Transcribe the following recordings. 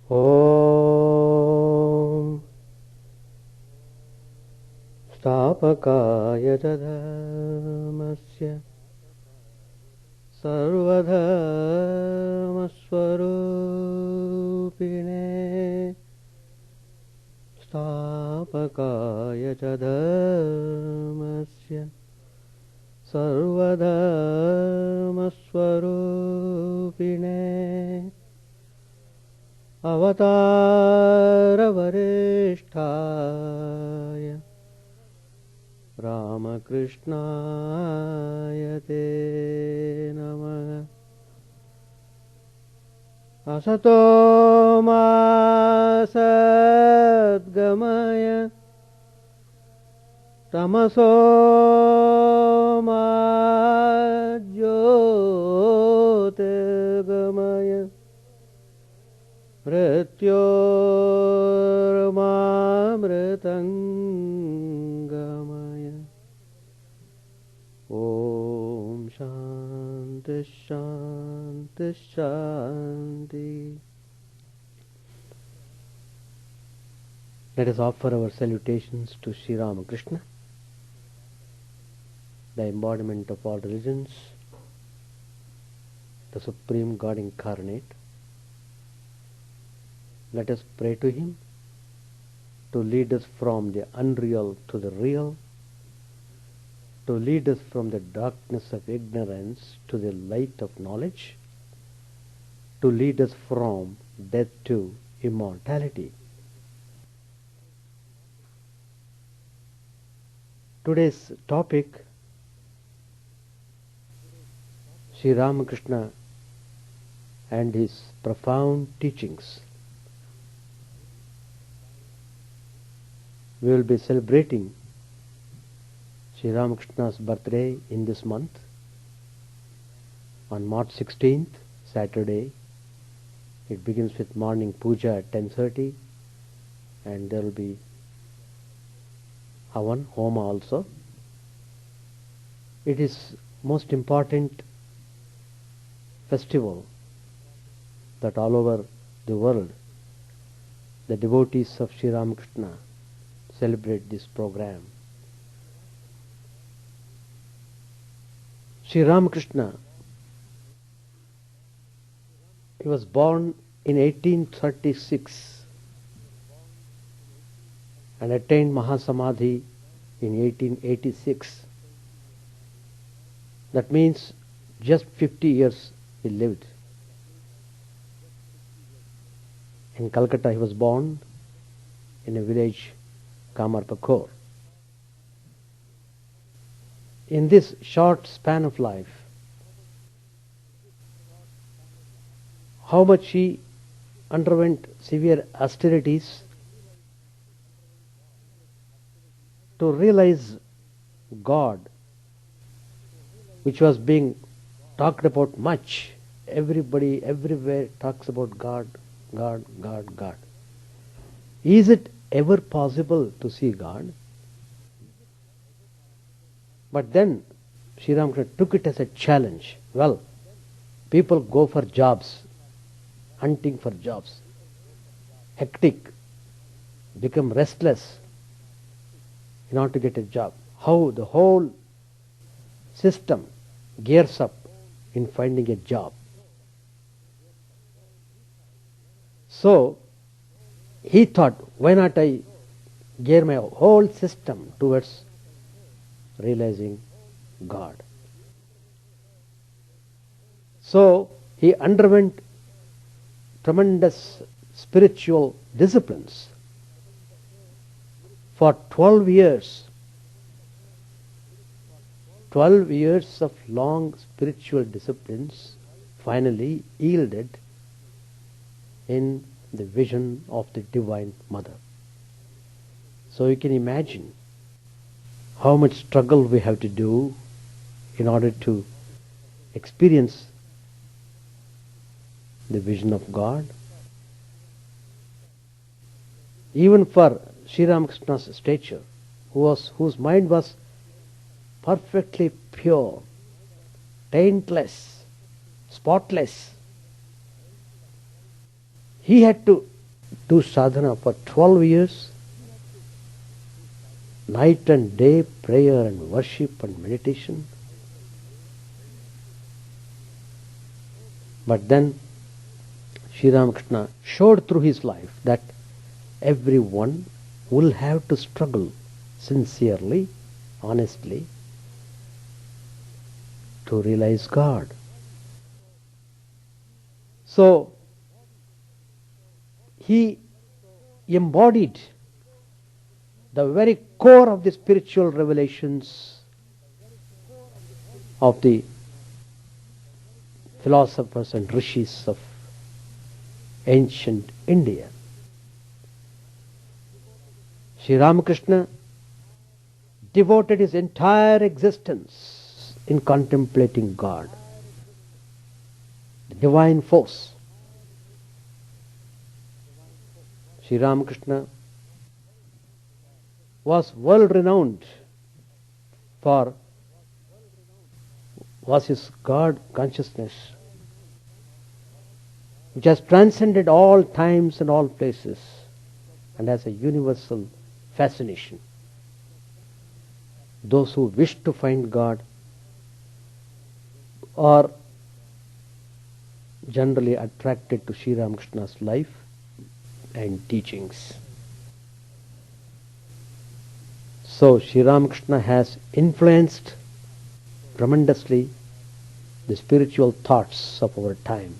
Om Stapakaya Dhammasya Sarvadhammasvarupine Stapakaya Dhammasya Sarvadhammasvarupine Avataravarishthaya Ramakrishna te Namaha Asato ma Sadgamaya Tamaso ma Jyotirgamaya Mrityormamritangamaya Om Shanti Shanti Shanti. Let us offer our salutations to Sri Ramakrishna, the embodiment of all religions, the Supreme God incarnate. Let us pray to Him to lead us from the unreal to the real, to lead us from the darkness of ignorance to the light of knowledge, to lead us from death to immortality. Today's topic, Sri Ramakrishna and his profound teachings. We will be celebrating Sri Ramakrishna's birthday in this month on March 16th, Saturday. It begins with morning puja at 10:30 and there will be Havan, Homa also. It is most important festival that all over the world the devotees of Sri Ramakrishna celebrate this program. Sri Ramakrishna, he was born in 1836 and attained Mahasamadhi in 1886. That means just 50 years he lived. In Calcutta he was born in a village Kamarpakor. In this short span of life, how much he underwent severe austerities to realize God, which was being talked about much. Everybody, everywhere talks about God, God, God, God. Is it ever possible to see God? But then Sri Ramakrishna took it as a challenge. Well, people go for jobs, hunting for jobs, hectic, become restless in order to get a job. How the whole system gears up in finding a job. So he thought, why not I gear my whole system towards realizing God. So he underwent tremendous spiritual disciplines. For 12 years, 12 years of long spiritual disciplines finally yielded in the vision of the Divine Mother. So you can imagine how much struggle we have to do in order to experience the vision of God. Even for Sri Ramakrishna's stature, whose mind was perfectly pure, taintless, spotless, he had to do sadhana for 12 years, night and day, prayer and worship and meditation. But then Sri Ramakrishna showed through his life that everyone will have to struggle sincerely, honestly, to realize God. So he embodied the very core of the spiritual revelations of the philosophers and rishis of ancient India. Sri Ramakrishna devoted his entire existence in contemplating God, the divine force. Sri Ramakrishna was world renowned for his God consciousness, which has transcended all times and all places and has a universal fascination. Those who wish to find God are generally attracted to Sri Ramakrishna's life and teachings. So Sri Ramakrishna has influenced tremendously the spiritual thoughts of our time.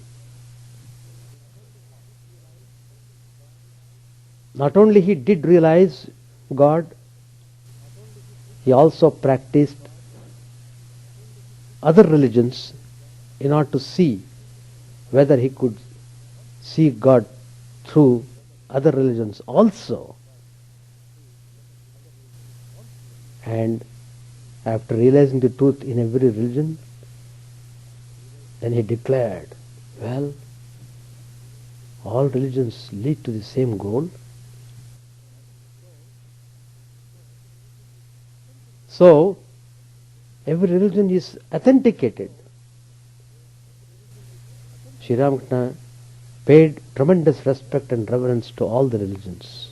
Not only he did realize God, he also practiced other religions in order to see whether he could see God through other religions also. And after realizing the truth in every religion, then he declared, well, all religions lead to the same goal. So, every religion is authenticated. Sri Ramakrishna paid tremendous respect and reverence to all the religions.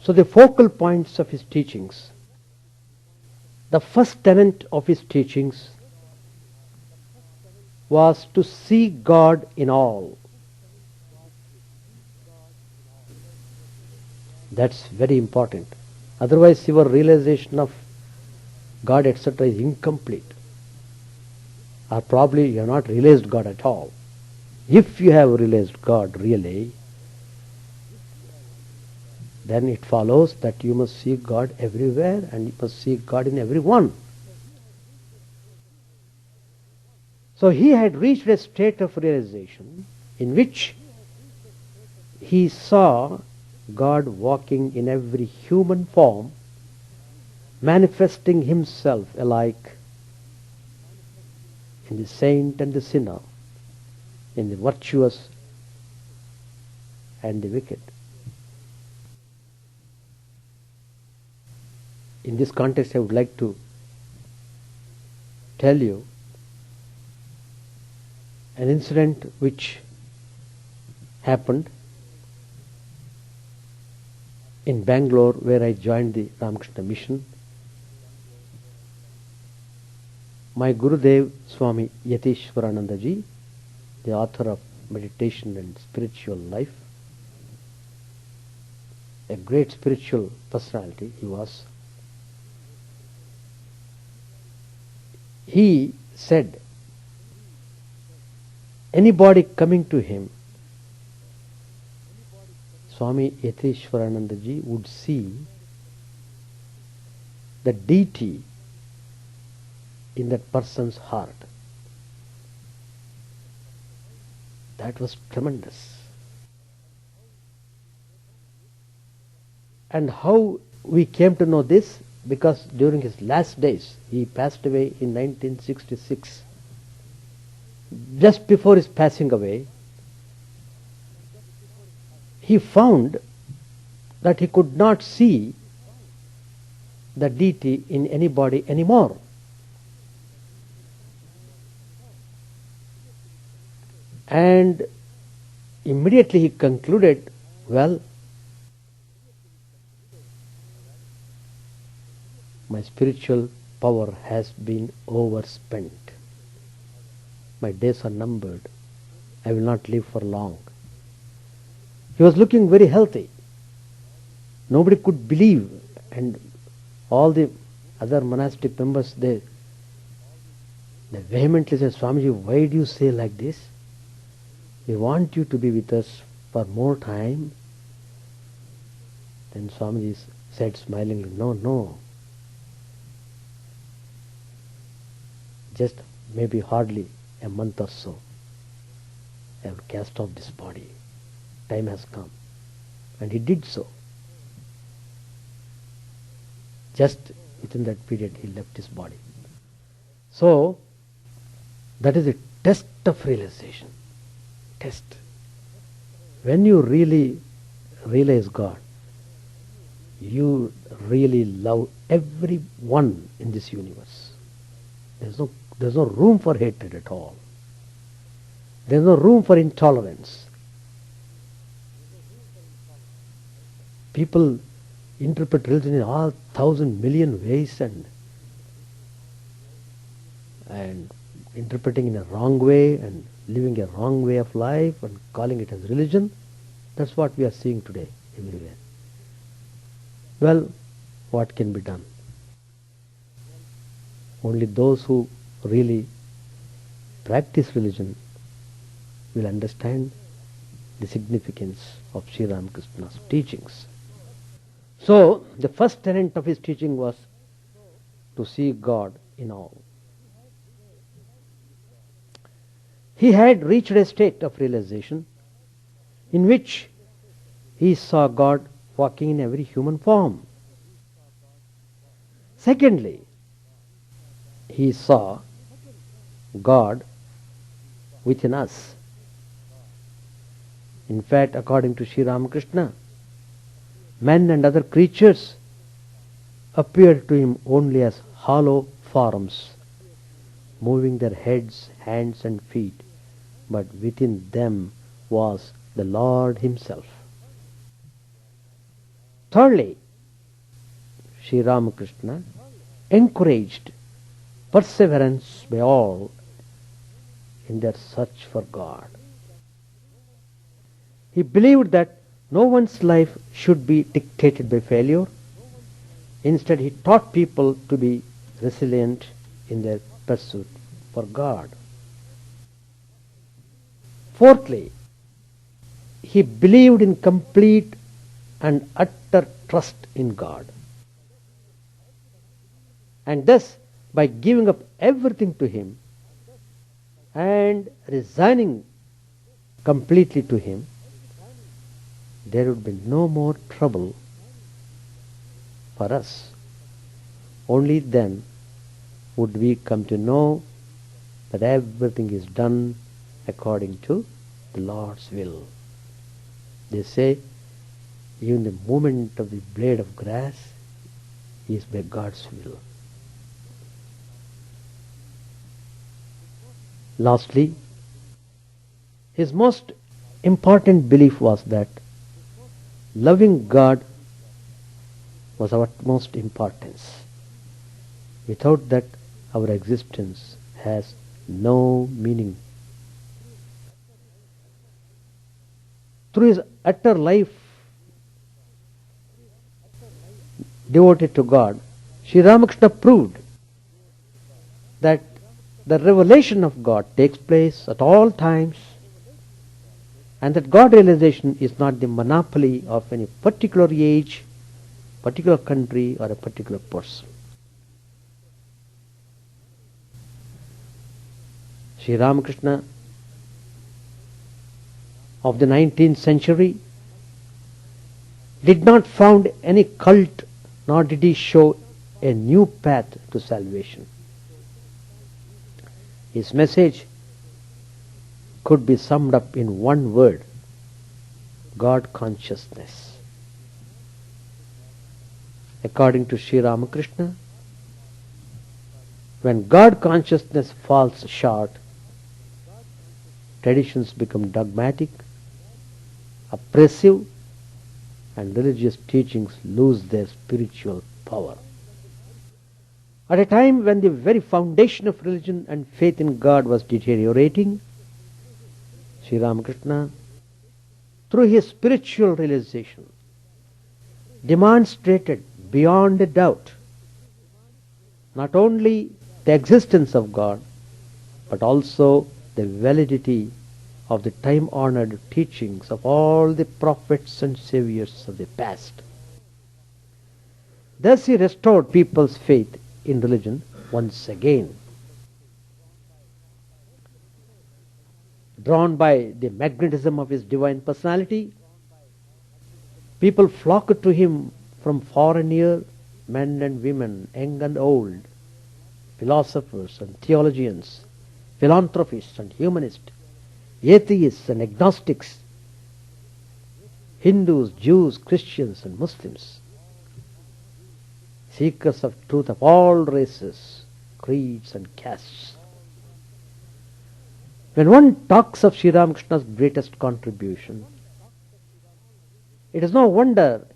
So the focal points of his teachings, the first tenet of his teachings was to see God in all. That's very important. Otherwise your realization of God etc. is incomplete. Or probably you have not realized God at all. If you have realized God really, then it follows that you must seek God everywhere and you must seek God in everyone. So he had reached a state of realization in which he saw God walking in every human form, manifesting himself alike in the saint and the sinner, in the virtuous and the wicked. In this context, I would like to tell you an incident which happened in Bangalore, where I joined the Ramakrishna mission. My Gurudev, Swami Yatishwarananda ji, the author of Meditation and Spiritual Life, a great spiritual personality he was, he said, anybody coming to him, Swami Yatishwarananda ji would see the deity in that person's heart. That was tremendous. And how we came to know this? Because during his last days, he passed away in 1966. Just before his passing away, he found that he could not see the deity in anybody anymore. And immediately he concluded, well, my spiritual power has been overspent. My days are numbered. I will not live for long. He was looking very healthy. Nobody could believe, and all the other monastic members, they vehemently said, Swamiji, why do you say like this? We want you to be with us for more time. Then Swamiji said smilingly, no, just maybe hardly a month or so. I will cast off this body. Time has come. And he did so. Just within that period he left his body. So, that is a test of realization. Test. When you really realize God, you really love everyone in this universe. There's no room for hatred at all. There's no room for intolerance. People interpret religion in all 1,000 million ways and interpreting in a wrong way and living a wrong way of life and calling it as religion. That's what we are seeing today everywhere. Well, what can be done? Only those who really practice religion will understand the significance of Sri Ramakrishna's teachings. So, the first tenet of his teaching was to see God in all. He had reached a state of realization in which he saw God walking in every human form. Secondly, he saw God within us. In fact, according to Sri Ramakrishna, men and other creatures appeared to him only as hollow forms, moving their heads, hands and feet, but within them was the Lord himself. Thirdly, Sri Ramakrishna encouraged perseverance by all in their search for God. He believed that no one's life should be dictated by failure. Instead, he taught people to be resilient in their pursuit for God. Fourthly, he believed in complete and utter trust in God. And thus, by giving up everything to him and resigning completely to him, there would be no more trouble for us. Only then would we come to know that everything is done according to the Lord's will. They say, even the movement of the blade of grass is by God's will. Lastly, his most important belief was that loving God was of utmost importance. Without that, our existence has no meaning. Through his utter life devoted to God, Sri Ramakrishna proved that the revelation of God takes place at all times, and that God realization is not the monopoly of any particular age, particular country, or a particular person. Sri Ramakrishna of the 19th century did not found any cult, nor did he show a new path to salvation. His message could be summed up in one word: God consciousness. According to Sri Ramakrishna, when God consciousness falls short, traditions become dogmatic, oppressive, and religious teachings lose their spiritual power. At a time when the very foundation of religion and faith in God was deteriorating, Sri Ramakrishna, through his spiritual realization, demonstrated beyond a doubt not only the existence of God, but also the validity of the time-honored teachings of all the prophets and saviors of the past. Thus he restored people's faith in religion once again. Drawn by the magnetism of his divine personality, people flocked to him from far and near, men and women, young and old, philosophers and theologians, philanthropists and humanists, atheists and agnostics, Hindus, Jews, Christians and Muslims, seekers of truth of all races, creeds and castes. When one talks of Sri Ramakrishna's greatest contribution, it is no wonder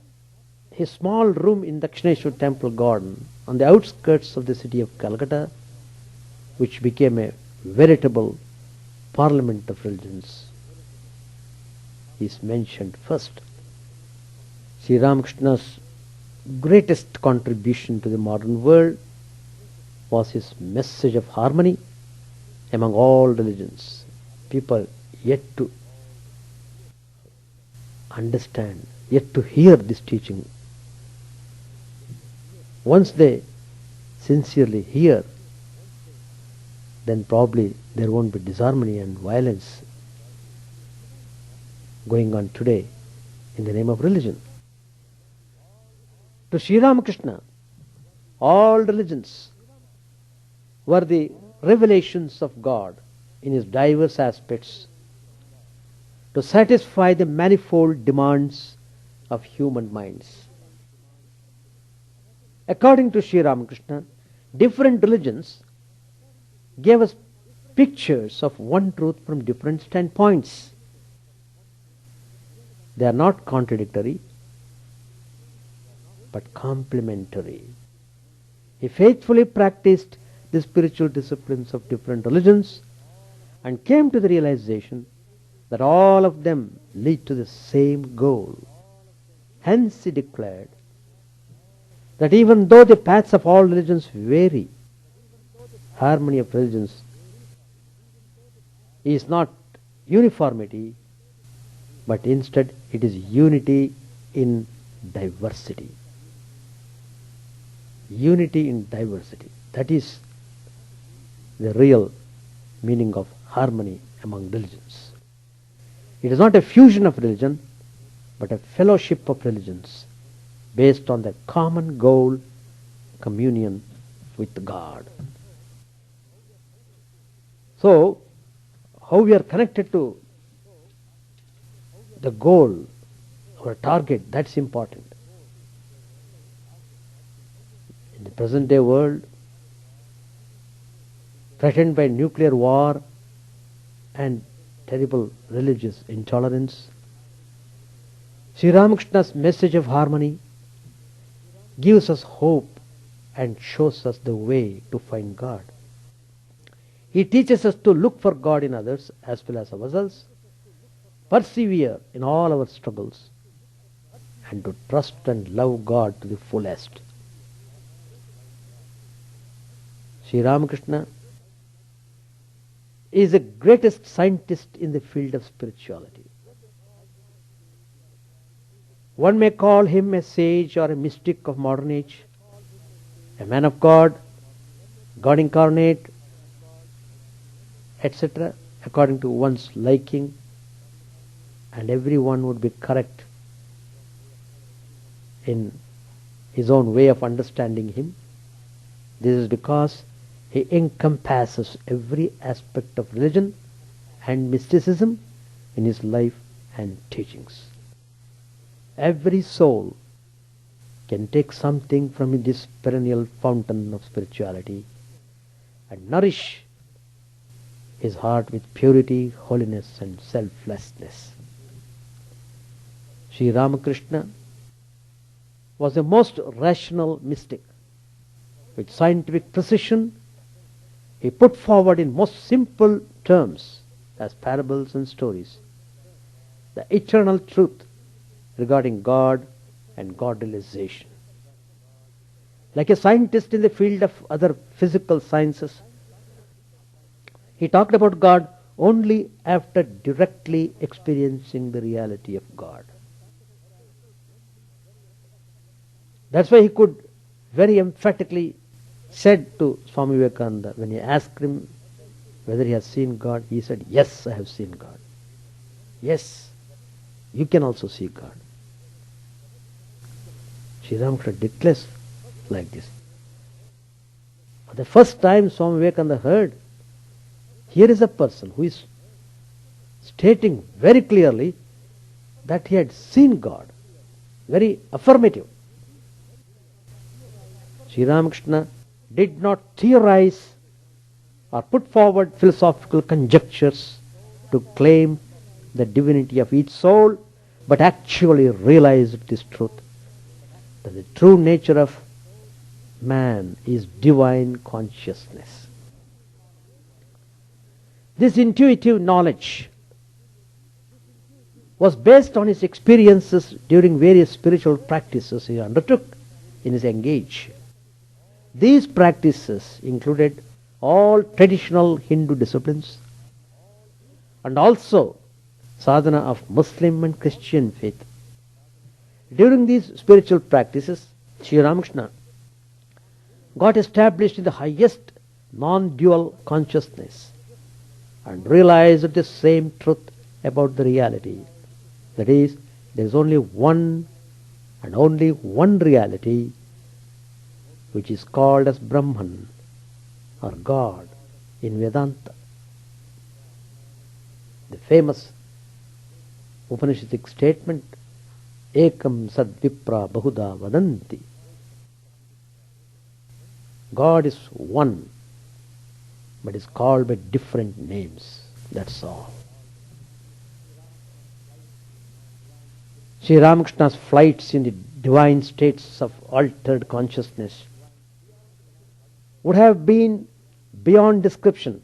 his small room in Dakshineshwar temple garden on the outskirts of the city of Calcutta, which became a veritable parliament of religions, is mentioned first. Sri Ramakrishna's greatest contribution to the modern world was his message of harmony among all religions. People yet to understand, yet to hear this teaching. Once they sincerely hear, then probably there won't be disharmony and violence going on today in the name of religion. To Sri Ramakrishna, all religions were the revelations of God in his diverse aspects to satisfy the manifold demands of human minds. According to Sri Ramakrishna, different religions gave us pictures of one truth from different standpoints. They are not contradictory, but complementary. He faithfully practiced the spiritual disciplines of different religions and came to the realization that all of them lead to the same goal. Hence he declared that even though the paths of all religions vary, harmony of religions is not uniformity, but instead it is unity in diversity. Unity in diversity. That is the real meaning of harmony among religions. It is not a fusion of religion, but a fellowship of religions based on the common goal, communion with God. So, how we are connected to the goal, our target, that's important. In the present day world, threatened by nuclear war and terrible religious intolerance, Sri Ramakrishna's message of harmony gives us hope and shows us the way to find God. He teaches us to look for God in others as well as ourselves, persevere in all our struggles, and to trust and love God to the fullest. Sri Ramakrishna is the greatest scientist in the field of spirituality. One may call him a sage or a mystic of modern age, a man of God, God incarnate, etc., according to one's liking, and everyone would be correct in his own way of understanding him. This is because he encompasses every aspect of religion and mysticism in his life and teachings. Every soul can take something from this perennial fountain of spirituality and nourish his heart with purity, holiness and selflessness. Sri Ramakrishna was the most rational mystic. With scientific precision, he put forward in most simple terms, as parables and stories, the eternal truth regarding God and God realization. Like a scientist in the field of other physical sciences, he talked about God only after directly experiencing the reality of God. That's why he could very emphatically said to Swami Vivekananda, when he asked him whether he has seen God, he said, "Yes, I have seen God. Yes, you can also see God." Sri Ramakrishna declares like this. For the first time Swami Vivekananda heard, here is a person who is stating very clearly that he had seen God. Very affirmative. Sri Ramakrishna did not theorize or put forward philosophical conjectures to claim the divinity of each soul, but actually realized this truth, that the true nature of man is divine consciousness. This intuitive knowledge was based on his experiences during various spiritual practices he undertook in his engage. These practices included all traditional Hindu disciplines and also sadhana of Muslim and Christian faith. During these spiritual practices, Sri Ramakrishna got established in the highest non-dual consciousness and realized the same truth about the reality. That is, there is only one and only one reality, which is called as Brahman or God in Vedanta. The famous Upanishadic statement, Ekam Sadvipra Bahuda Vadanti. God is one, but is called by different names. That's all. Sri Ramakrishna's flights in the divine states of altered consciousness would have been beyond description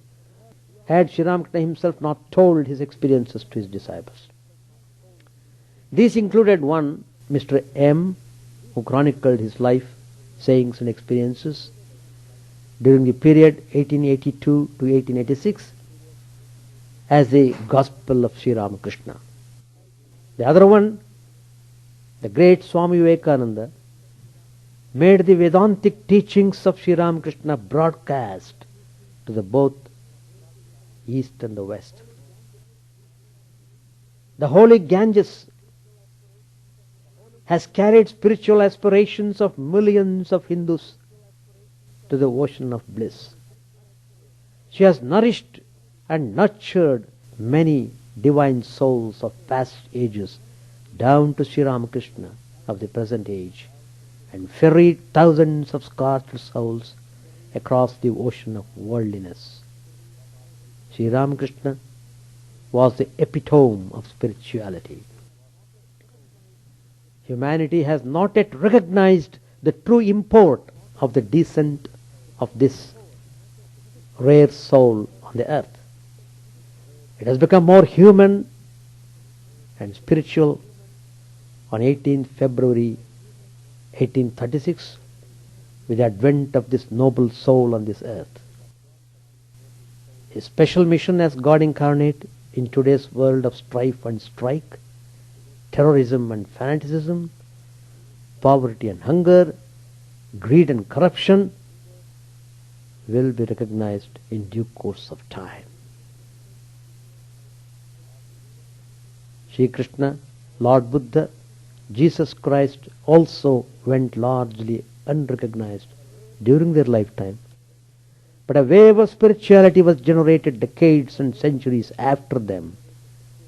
had Sri Ramakrishna himself not told his experiences to his disciples. These included one, Mr. M., who chronicled his life, sayings and experiences during the period 1882 to 1886 as the Gospel of Sri Ramakrishna. The other one, the great Swami Vivekananda, made the Vedantic teachings of Sri Ramakrishna broadcast to the both East and the West. The holy Ganges has carried spiritual aspirations of millions of Hindus to the ocean of bliss. She has nourished and nurtured many divine souls of past ages down to Sri Ramakrishna of the present age, and ferried thousands of scarced souls across the ocean of worldliness. Sri Ramakrishna was the epitome of spirituality. Humanity has not yet recognized the true import of the descent of this rare soul on the earth. It has become more human and spiritual on 18th February 1836 with the advent of this noble soul on this earth. His special mission as God incarnate in today's world of strife and strike, terrorism and fanaticism, poverty and hunger, greed and corruption will be recognized in due course of time. Sri Krishna, Lord Buddha, Jesus Christ also went largely unrecognized during their lifetime, but a wave of spirituality was generated decades and centuries after them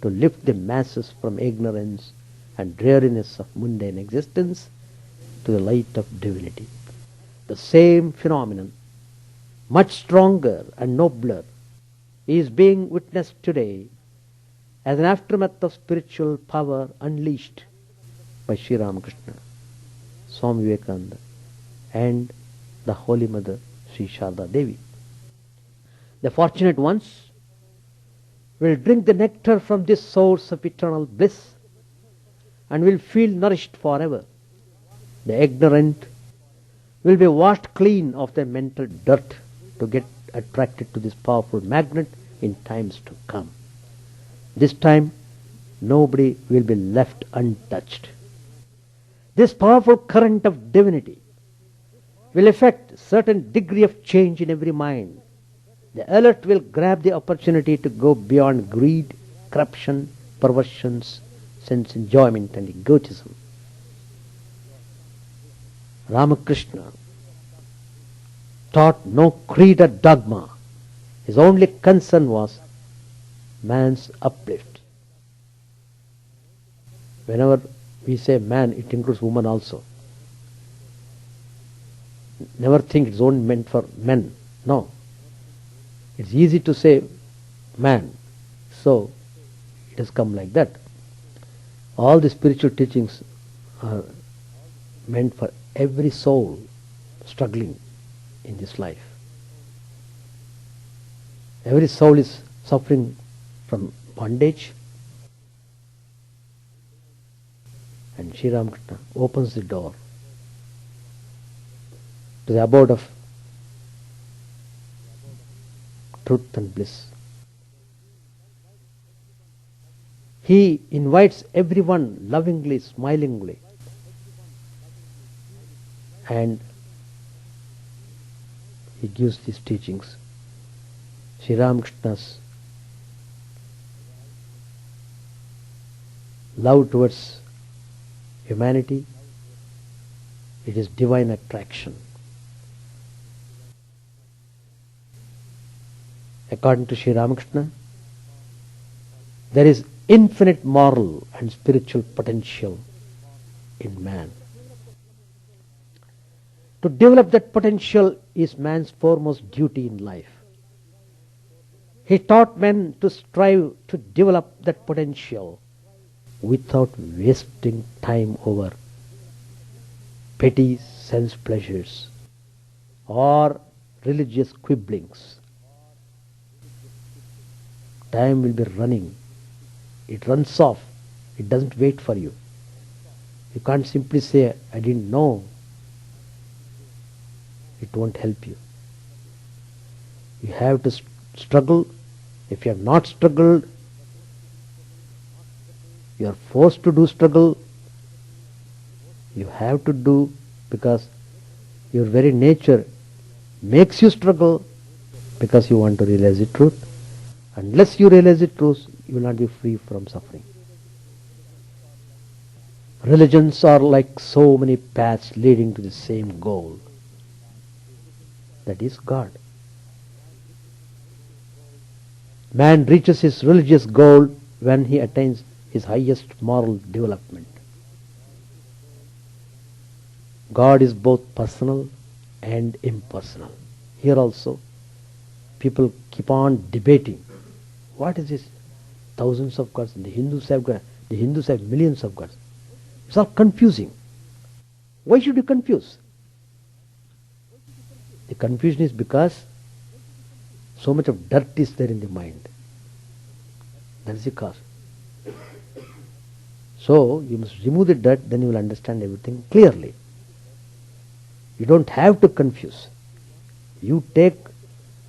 to lift the masses from ignorance and dreariness of mundane existence to the light of divinity. The same phenomenon, much stronger and nobler, is being witnessed today as an aftermath of spiritual power unleashed by Sri Ramakrishna, Swami Vivekananda, and the Holy Mother Sri Sharda Devi. The fortunate ones will drink the nectar from this source of eternal bliss and will feel nourished forever. The ignorant will be washed clean of their mental dirt to get attracted to this powerful magnet in times to come. This time, nobody will be left untouched. This powerful current of divinity will effect certain degree of change in every mind. The alert will grab the opportunity to go beyond greed, corruption, perversions, sense enjoyment and egotism. Ramakrishna taught no creed or dogma. His only concern was man's uplift. Whenever we say man, it includes woman also. Never think it's only meant for men. No. It's easy to say man. So it has come like that. All the spiritual teachings are meant for every soul struggling in this life. Every soul is suffering from bondage, and Sri Ramakrishna opens the door to the abode of truth and bliss. He invites everyone lovingly, smilingly, and he gives these teachings. Sri Ramakrishna's love towards humanity, it is divine attraction. According to Sri Ramakrishna, there is infinite moral and spiritual potential in man. To develop that potential is man's foremost duty in life. He taught men to strive to develop that potential without wasting time over petty sense pleasures or religious quibblings. Time will be running. It runs off. It doesn't wait for you. You can't simply say, I didn't know. It won't help you. You have to struggle. If you have not struggled, you are forced to do struggle. You have to do because your very nature makes you struggle because you want to realize the truth. Unless you realize the truth, you will not be free from suffering. Religions are like so many paths leading to the same goal. That is God. Man reaches his religious goal when he attains his highest moral development. God is both personal and impersonal. Here also, people keep on debating. What is this? Thousands of gods. The Hindus have millions of gods. It's all confusing. Why should you confuse? The confusion is because so much of dirt is there in the mind. That is the cause. So you must remove the dirt, then you will understand everything clearly. You don't have to confuse. You take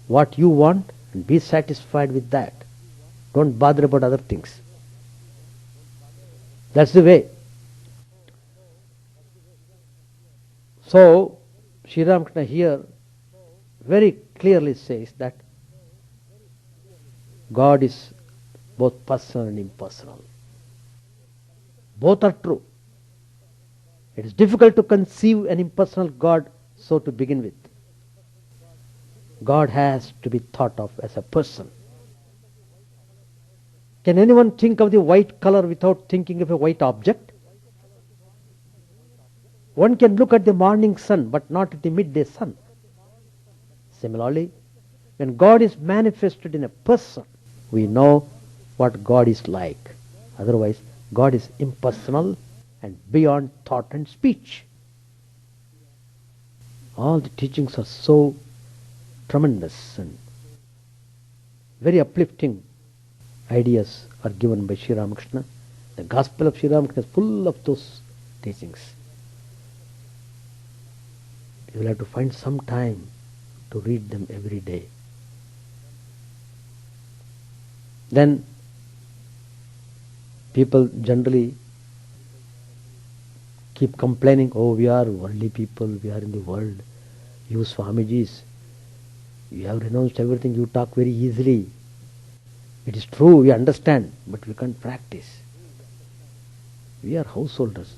what you want and be satisfied with that. Don't bother about other things. That's the way. So, Sri Ramakrishna here very clearly says that God is both personal and impersonal. Both are true. It is difficult to conceive an impersonal God so to begin with. God has to be thought of as a person. Can anyone think of the white color without thinking of a white object? One can look at the morning sun but not at the midday sun. Similarly, When God is manifested in a person, we know what God is like. Otherwise, God is impersonal and beyond thought and speech. All the teachings are so tremendous and very uplifting ideas are given by Sri Ramakrishna. The Gospel of Sri Ramakrishna is full of those teachings. You will have to find some time to read them every day. Then people generally keep complaining, oh, we are worldly people, we are in the world. You Swamijis, you have renounced everything, you talk very easily. It is true, we understand, but we can't practice. We are householders.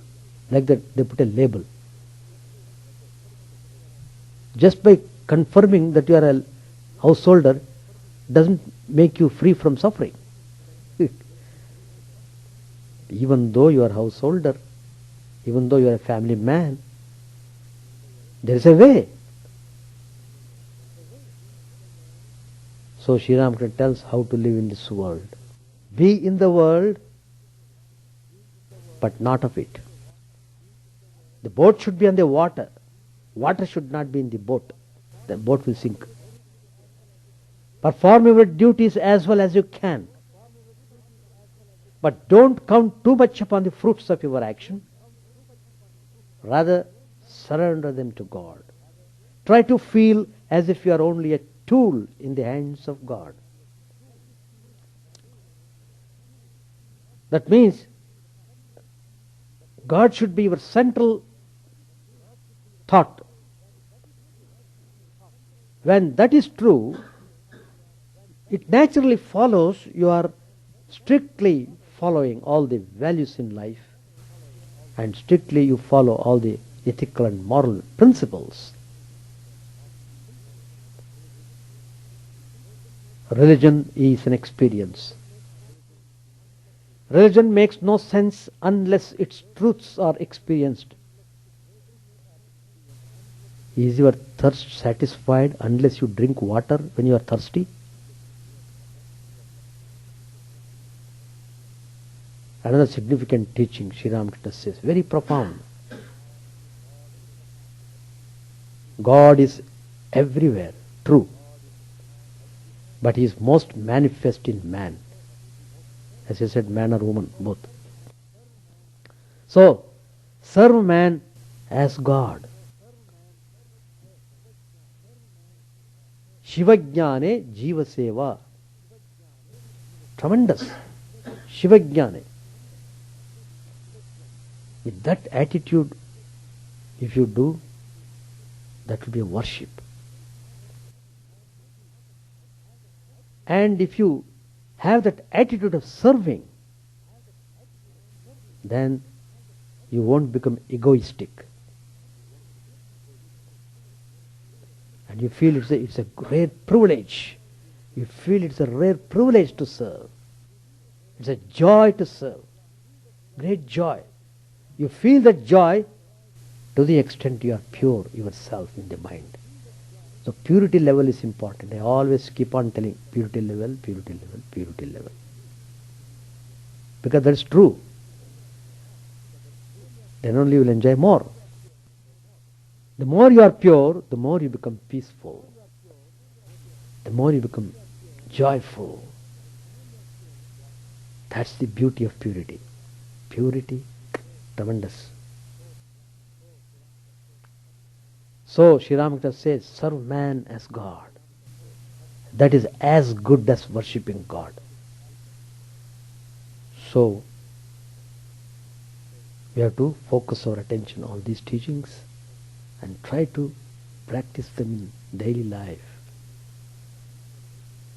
Like that, they put a label. Just by confirming that you are a householder doesn't make you free from suffering. Even though you are a householder, even though you are a family man, there is a way. So Sri Ramakrishna tells how to live in this world. Be in the world, but not of it. The boat should be on the water. Water should not be in the boat. The boat will sink. Perform your duties as well as you can. But don't count too much upon the fruits of your action. Rather, surrender them to God. Try to feel as if you are only a tool in the hands of God. That means God should be your central thought. When that is true, it naturally follows you are strictly following all the values in life, and strictly you follow all the ethical and moral principles. Religion is an experience. Religion makes no sense unless its truths are experienced. Is your thirst satisfied unless you drink water when you are thirsty? Another significant teaching, Sri Ramakrishna says, very profound. God is everywhere, true. But He is most manifest in man. As I said, man or woman, both. So, serve man as God. Shivajnane Jiva Seva. Tremendous. Shivajnane. With that attitude, if you do, that will be a worship. And if you have that attitude of serving, then you won't become egoistic. And you feel it's a great privilege. You feel it's a rare privilege to serve. It's a joy to serve. Great joy. You feel that joy to the extent you are pure yourself in the mind. So purity level is important. I always keep on telling purity level, purity level, purity level. Because that is true. Then only you will enjoy more. The more you are pure, the more you become peaceful. The more you become joyful. That's the beauty of purity. Purity, tremendous. So Sri Ramakrishna says, serve man as God. That is as good as worshipping God. So we have to focus our attention on these teachings and try to practice them in daily life.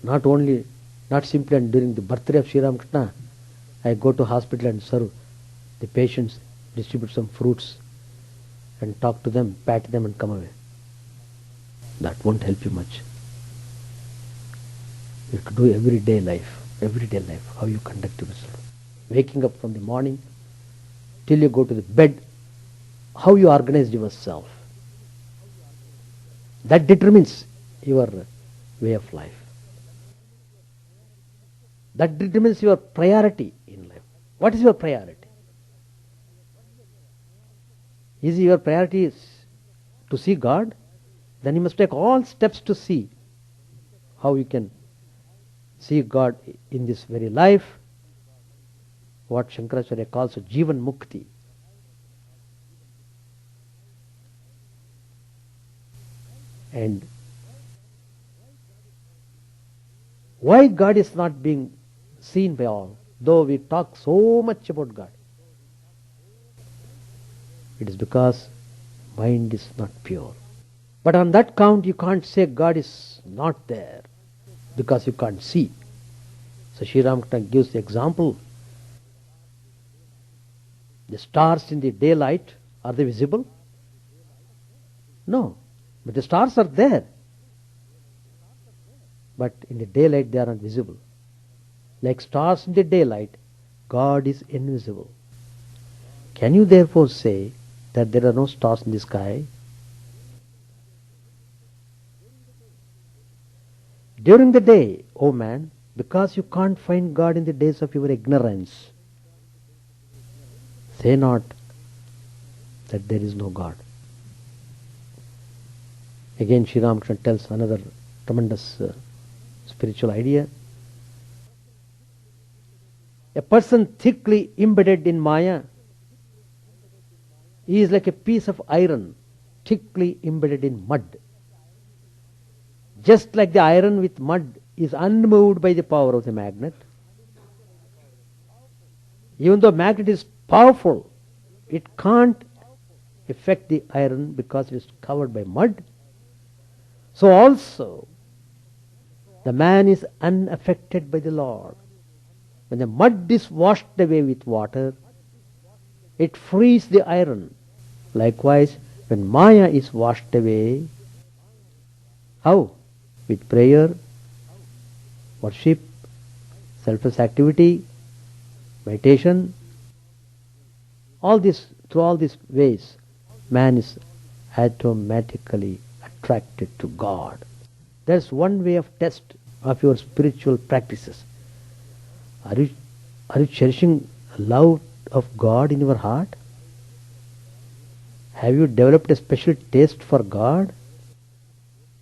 Not simply during the birthday of Sri Ramakrishna, I go to hospital and serve the patients, distribute some fruits and talk to them, pat them and come away. That won't help you much. You have to do everyday life, how you conduct yourself. Waking up from the morning till you go to the bed, how you organize yourself. That determines your way of life. That determines your priority in life. What is your priority? Is your priority to see God? Then you must take all steps to see how you can see God in this very life, what Shankaracharya calls Jivan Mukti. And why God is not being seen by all, though we talk so much about God? It is because mind is not pure. But on that count, you can't say God is not there, because you can't see. So Sri Ramakrishna gives the example. The stars in the daylight, are they visible? No. But the stars are there. But in the daylight they are not visible. Like stars in the daylight, God is invisible. Can you therefore say that there are no stars in the sky? During the day, O man, because you can't find God in the days of your ignorance, say not that there is no God. Again, Sri Ramakrishna tells another tremendous spiritual idea. A person thickly embedded in Maya, he is like a piece of iron thickly embedded in mud. Just like the iron with mud is unmoved by the power of the magnet, even though magnet is powerful, it can't affect the iron because it is covered by mud. So also, the man is unaffected by the Lord. When the mud is washed away with water, it frees the iron. Likewise, when Maya is washed away, how? With prayer, worship, selfless activity, meditation, through all these ways, man is automatically attracted to God. There's one way of test of your spiritual practices. Are you cherishing love of God in your heart? Have you developed a special taste for God?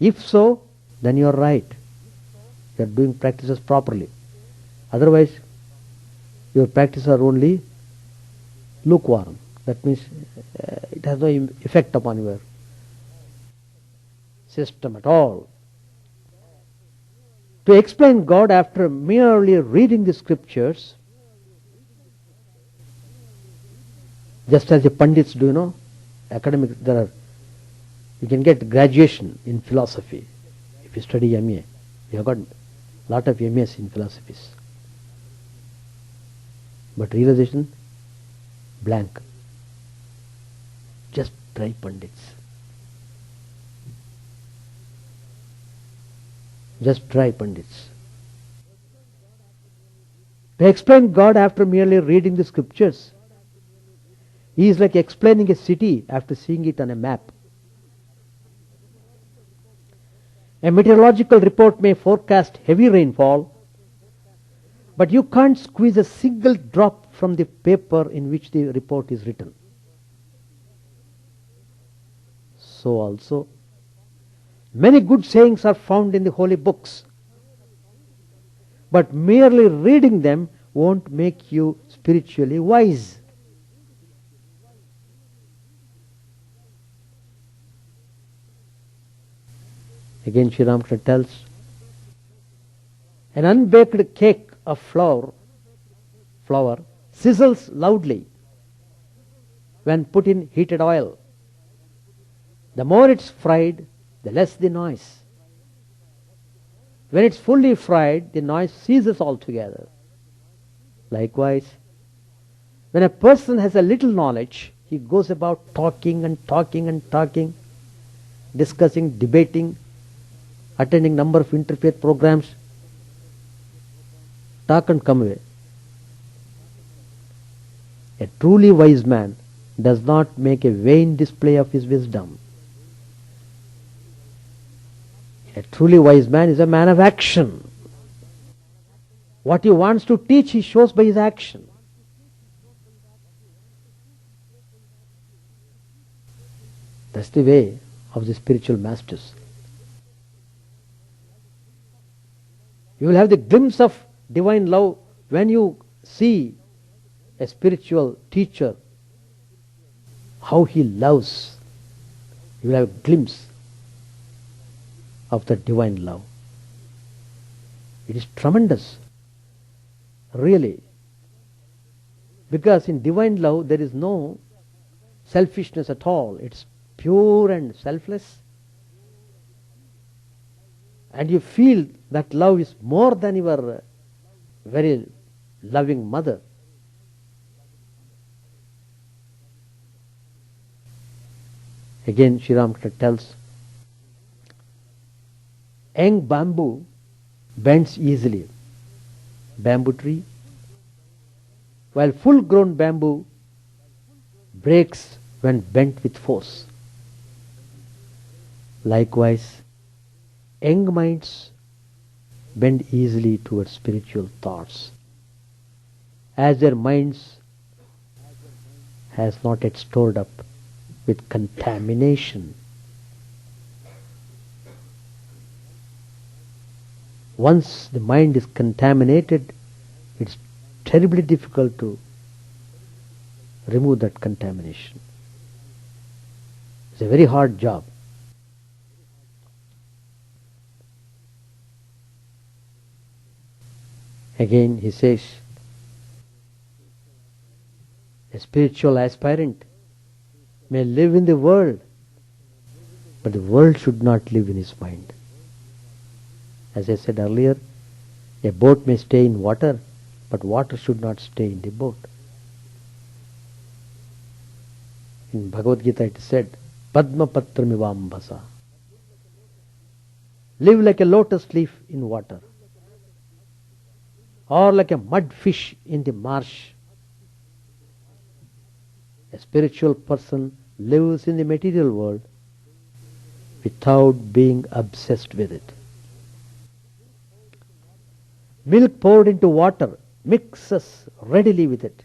If so, then you are right. You are doing practices properly. Otherwise, your practices are only lukewarm. That means it has no effect upon your system at all. To explain God after merely reading the scriptures, just as the Pandits do, academics, you can get graduation in philosophy if you study MA. We have got a lot of MAs in philosophies. But realization, blank. Just dry Pandits. Just dry Pandits. To explain God after merely reading the scriptures, he is like explaining a city after seeing it on a map. A meteorological report may forecast heavy rainfall, but you can't squeeze a single drop from the paper in which the report is written. So also, many good sayings are found in the holy books, but merely reading them won't make you spiritually wise. Again, Sri Ramakrishna tells, an unbaked cake of flour sizzles loudly when put in heated oil. The more it's fried, the less the noise. When it's fully fried, the noise ceases altogether. Likewise, when a person has a little knowledge, he goes about talking and talking and talking, discussing, debating, attending number of interfaith programs. Talk and come away. A truly wise man does not make a vain display of his wisdom. A truly wise man is a man of action. What he wants to teach, he shows by his action. That's the way of the spiritual masters. You will have the glimpse of divine love when you see a spiritual teacher, how he loves. You will have a glimpse of the divine love. It is tremendous, really. Because in divine love there is no selfishness at all. It's pure and selfless. And you feel that love is more than your very loving mother. Again, Sri Ramakrishna tells, young bamboo bends easily, bamboo tree, while full-grown bamboo breaks when bent with force. Likewise, young minds bend easily towards spiritual thoughts, as their minds has not yet stored up with contamination. Once the mind is contaminated, it's terribly difficult to remove that contamination. It's a very hard job. Again he says, a spiritual aspirant may live in the world, but the world should not live in his mind. As I said earlier, a boat may stay in water, but water should not stay in the boat. In Bhagavad Gita it is said, Padma Patramivambasa. Live like a lotus leaf in water, or like a mud fish in the marsh. A spiritual person lives in the material world without being obsessed with it. Milk poured into water mixes readily with it.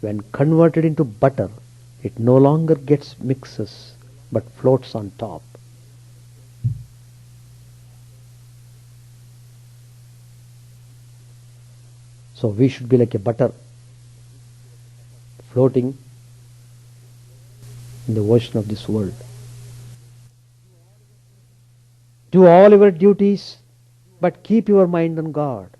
When converted into butter, it no longer gets mixes but floats on top. So we should be like a butter floating in the ocean of this world. Do all your duties, but keep your mind on God.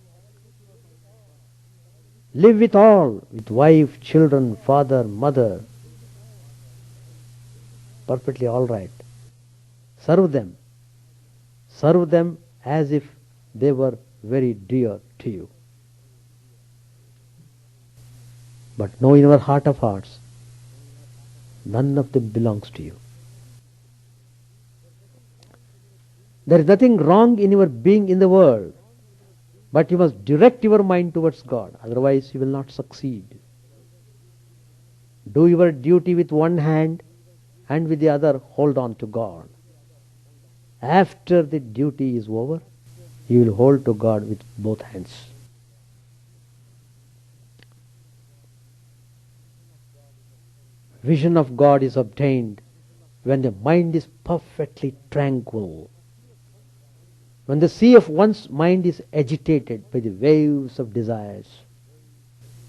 Live with all, with wife, children, father, mother. Perfectly all right. Serve them. Serve them as if they were very dear to you. But know in your heart of hearts, none of them belongs to you. There is nothing wrong in your being in the world, but you must direct your mind towards God, otherwise you will not succeed. Do your duty with one hand and with the other hold on to God. After the duty is over, you will hold to God with both hands. Vision of God is obtained when the mind is perfectly tranquil. When the sea of one's mind is agitated by the waves of desires,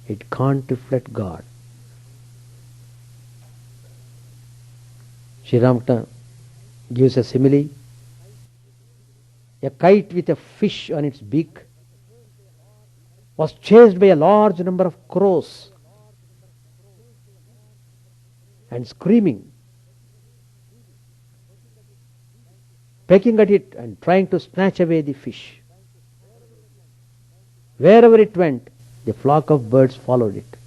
it can't reflect God. Sri Ramakrishna gives a simile. A kite with a fish on its beak was chased by a large number of crows and screaming, pecking at it and trying to snatch away the fish. Wherever it went, the flock of birds followed it.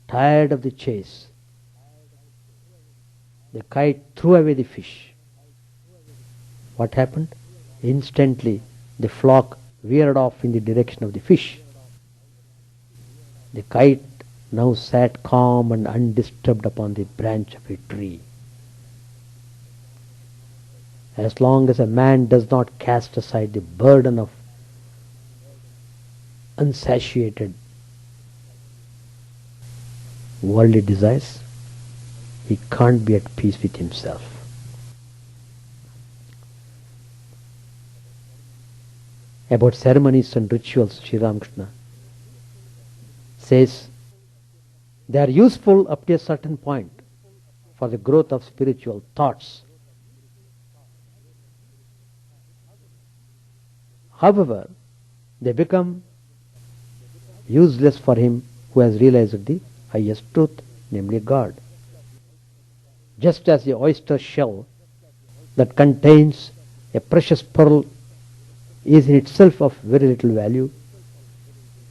Tired of the chase, the kite threw away the fish. What happened? Instantly, the flock veered off in the direction of the fish. The kite now sat calm and undisturbed upon the branch of a tree. As long as a man does not cast aside the burden of unsatiated worldly desires, he can't be at peace with himself. About ceremonies and rituals, Sri Ramakrishna says they are useful up to a certain point for the growth of spiritual thoughts. However, they become useless for him who has realized the highest truth, namely God. Just as the oyster shell that contains a precious pearl is in itself of very little value,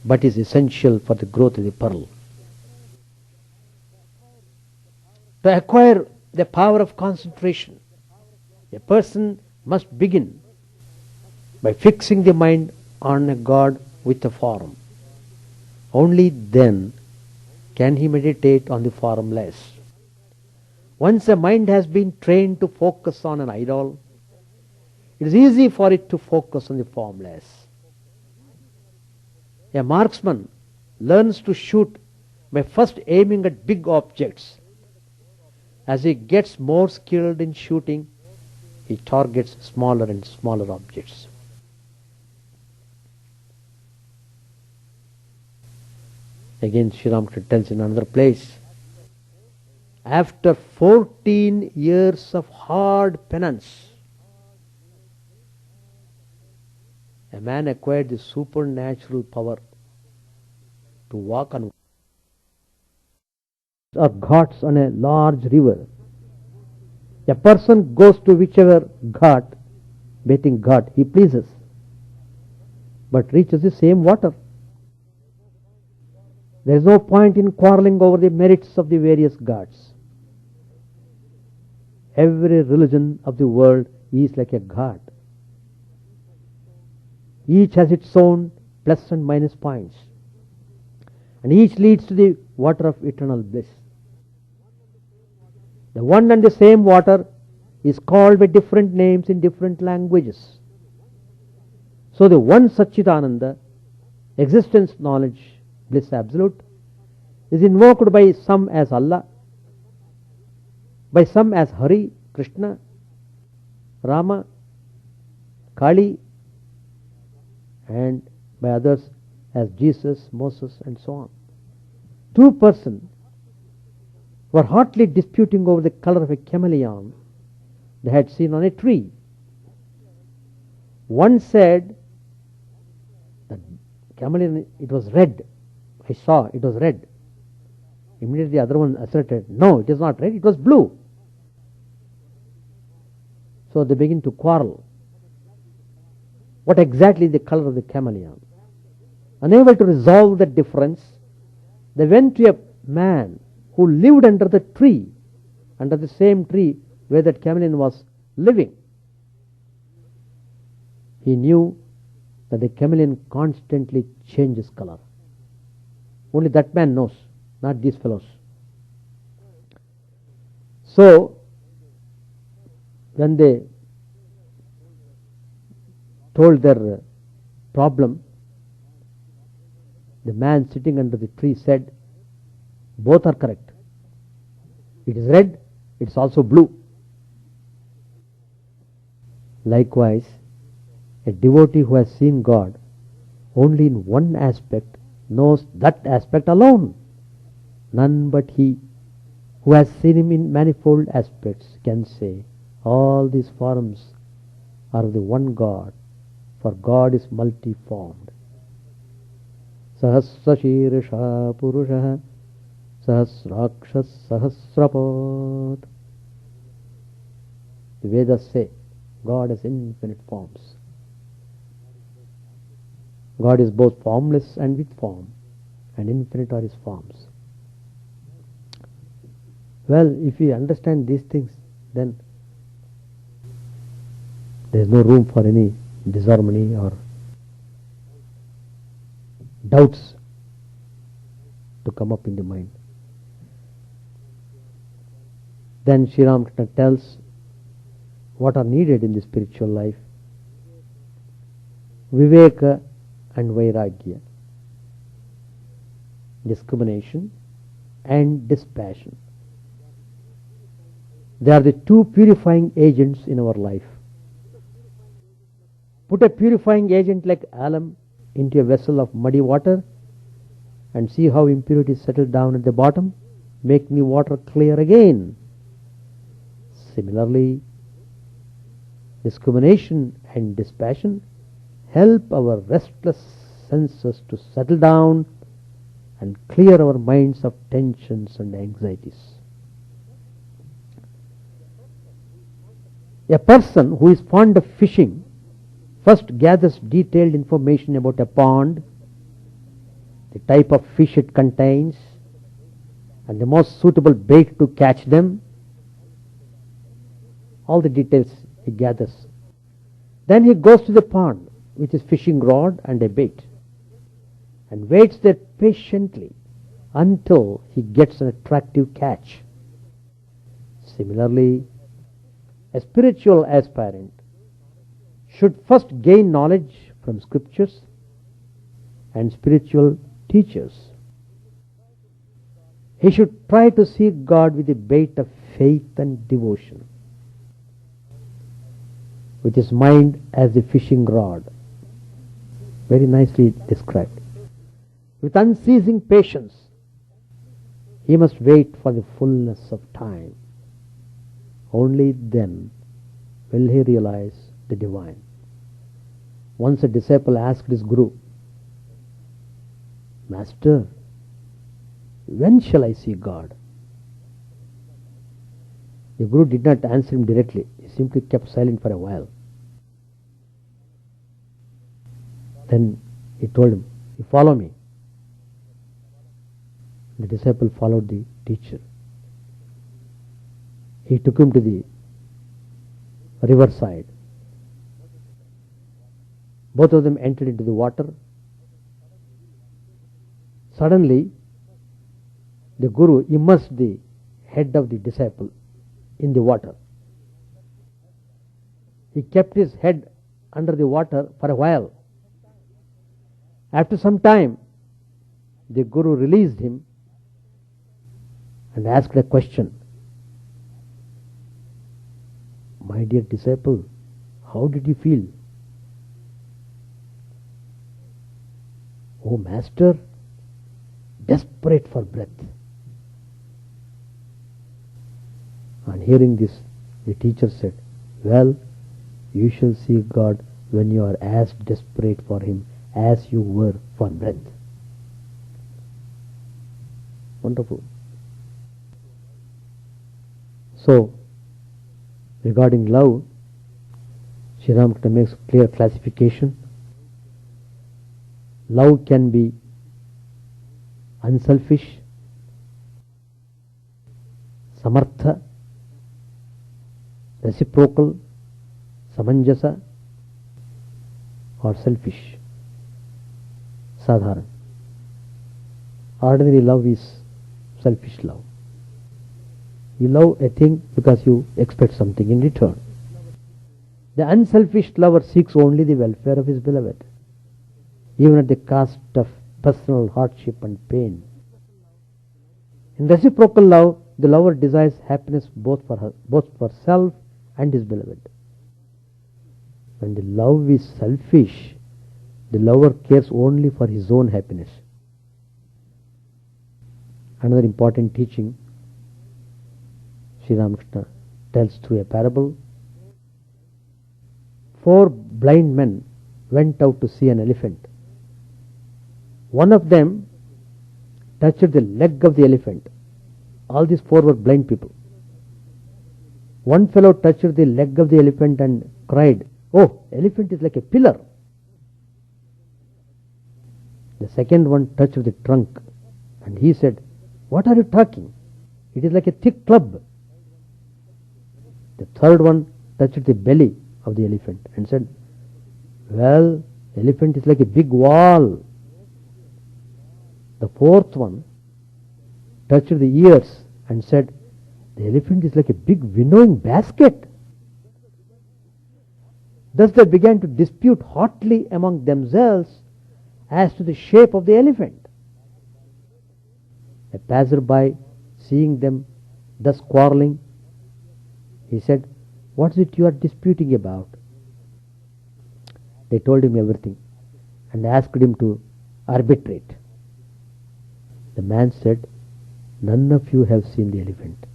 but is essential for the growth of the pearl. To acquire the power of concentration, a person must begin by fixing the mind on a God with a form. Only then can he meditate on the formless. Once a mind has been trained to focus on an idol, it is easy for it to focus on the formless. A marksman learns to shoot by first aiming at big objects. As he gets more skilled in shooting, he targets smaller and smaller objects. Again, Sri Ramakrishna tells in another place, after 14 years of hard penance, a man acquired the supernatural power to walk on or ghats on a large river. A person goes to whichever ghat, bathing ghat, he pleases, but reaches the same water. There is no point in quarreling over the merits of the various ghats. Every religion of the world is like a ghat. Each has its own plus and minus points, and each leads to the water of eternal bliss. The one and the same water is called by different names in different languages. So the one Satchidananda, existence, knowledge, bliss absolute, is invoked by some as Allah, by some as Hari, Krishna, Rama, Kali, and by others as Jesus, Moses, and so on. Two persons were hotly disputing over the color of a chameleon they had seen on a tree. One said, the chameleon, it was red. I saw it was red. Immediately the other one asserted, no, it is not red, it was blue. So they begin to quarrel. What exactly is the color of the chameleon? Unable to resolve the difference, they went to a man who lived under the tree, under the same tree where that chameleon was living. He knew that the chameleon constantly changes color. Only that man knows, not these fellows. So, when they told their problem, the man sitting under the tree said, both are correct. It is red, it is also blue. Likewise, a devotee who has seen God only in one aspect knows that aspect alone. None but he who has seen him in manifold aspects can say, all these forms are of the one God, for God is multiformed. Sahasra Shirsha Purusha Sahasrakshas Sahasrapat. The Vedas say God has infinite forms. God is both formless and with form, and infinite are his forms. Well, if we understand these things, then there is no room for any disharmony or doubts to come up in the mind. Then Sri Ramakrishna tells what are needed in the spiritual life. Viveka and Vairagya, discrimination and dispassion. They are the two purifying agents in our life. Put a purifying agent like alum into a vessel of muddy water and see how impurities settle down at the bottom, making the water clear again. Similarly, discrimination and dispassion help our restless senses to settle down and clear our minds of tensions and anxieties. A person who is fond of fishing first gathers detailed information about a pond, the type of fish it contains, and the most suitable bait to catch them. All the details he gathers. Then he goes to the pond with his fishing rod and a bait and waits there patiently until he gets an attractive catch. Similarly, a spiritual aspirant should first gain knowledge from scriptures and spiritual teachers. He should try to seek God with the bait of faith and devotion, with his mind as the fishing rod. Very nicely described. With unceasing patience, he must wait for the fullness of time. Only then will he realize the divine. Once a disciple asked his guru, "Master, when shall I see God?" The guru did not answer him directly. He simply kept silent for a while. Then he told him, "You follow me." The disciple followed the teacher. He took him to the riverside. Both of them entered into the water. Suddenly, the guru immersed the head of the disciple in the water. He kept his head under the water for a while. After some time, the guru released him and asked a question. "My dear disciple, how did you feel?" "Oh, Master, desperate for breath." On hearing this, the teacher said, "Well, you shall see God when you are as desperate for Him as you were for breath." Wonderful. So, regarding love, Sri Ramakrishna makes a clear classification. Love can be unselfish, samartha, reciprocal, samanjasa, or selfish, sadharan. Ordinary love is selfish love. You love a thing because you expect something in return. The unselfish lover seeks only the welfare of his beloved, even at the cost of personal hardship and pain. In reciprocal love, the lover desires happiness both for self and his beloved. When the love is selfish, the lover cares only for his own happiness. Another important teaching Sri Ramakrishna tells through a parable. 4 blind men went out to see an elephant. One of them touched the leg of the elephant. All these 4 were blind people. One fellow touched the leg of the elephant and cried, "Oh, elephant is like a pillar." The second one touched the trunk and he said, "What are you talking? It is like a thick club." The third one touched the belly of the elephant and said, "Well, elephant is like a big wall." The fourth one touched the ears and said, "The elephant is like a big winnowing basket." Thus they began to dispute hotly among themselves as to the shape of the elephant. A passerby, seeing them thus quarreling, he said, "What is it you are disputing about?" They told him everything and asked him to arbitrate. The man said, "None of you have seen the elephant.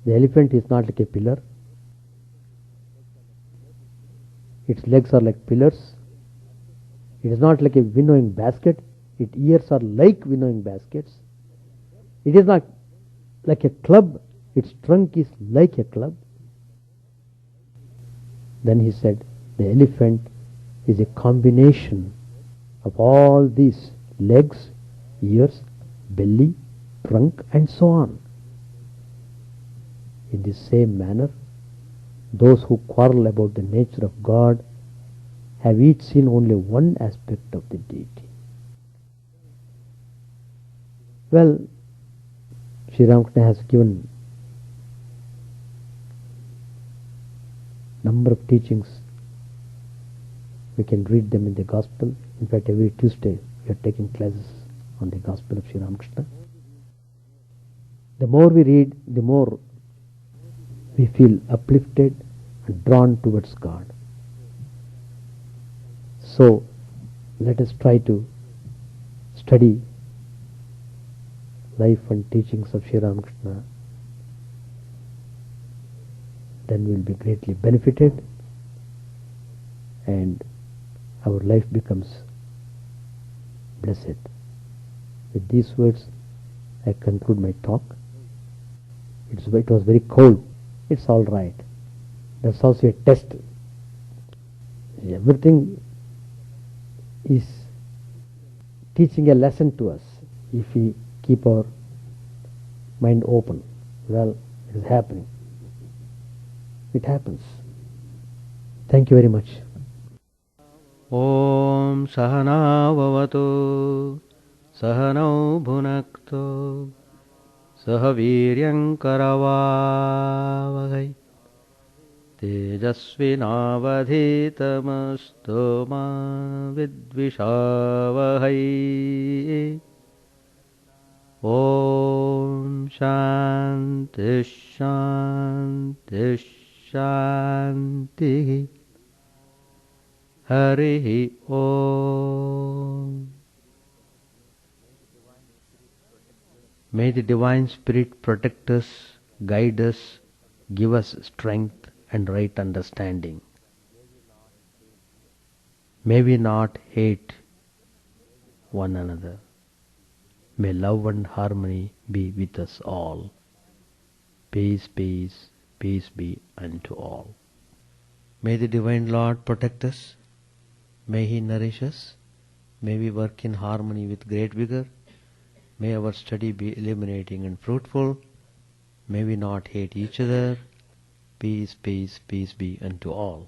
The elephant is not like a pillar. Its legs are like pillars. It is not like a winnowing basket. Its ears are like winnowing baskets. It is not like a club. Its trunk is like a club." Then he said, "The elephant is a combination of all these legs, ears, belly, trunk, and so on." In the same manner, those who quarrel about the nature of God have each seen only one aspect of the deity. Well, Sri Ramakrishna has given number of teachings. We can read them in the Gospel. In fact, every Tuesday we are taking classes on the Gospel of Sri Ramakrishna. The more we read, the more we feel uplifted and drawn towards God. So, let us try to study life and teachings of Sri Ramakrishna. Then we will be greatly benefited and our life becomes blessed. With these words, I conclude my talk. It was very cold. It's all right. That's also a test. Everything is teaching a lesson to us if we keep our mind open. Well, it is happening. It happens. Thank you very much. Om Sahana Vavatu Sahanau Bhunaktu Sahaviryam Karavavahai Tejasvinavadhitamastu ma vidvishavahai. Om Shanti Shanti Shanti. Harihi Om. May the Divine Spirit protect us, guide us, give us strength and right understanding. May we not hate one another. May love and harmony be with us all. Peace, peace, peace be unto all. May the Divine Lord protect us. May He nourish us. May we work in harmony with great vigor. May our study be illuminating and fruitful. May we not hate each other. Peace, peace, peace be unto all.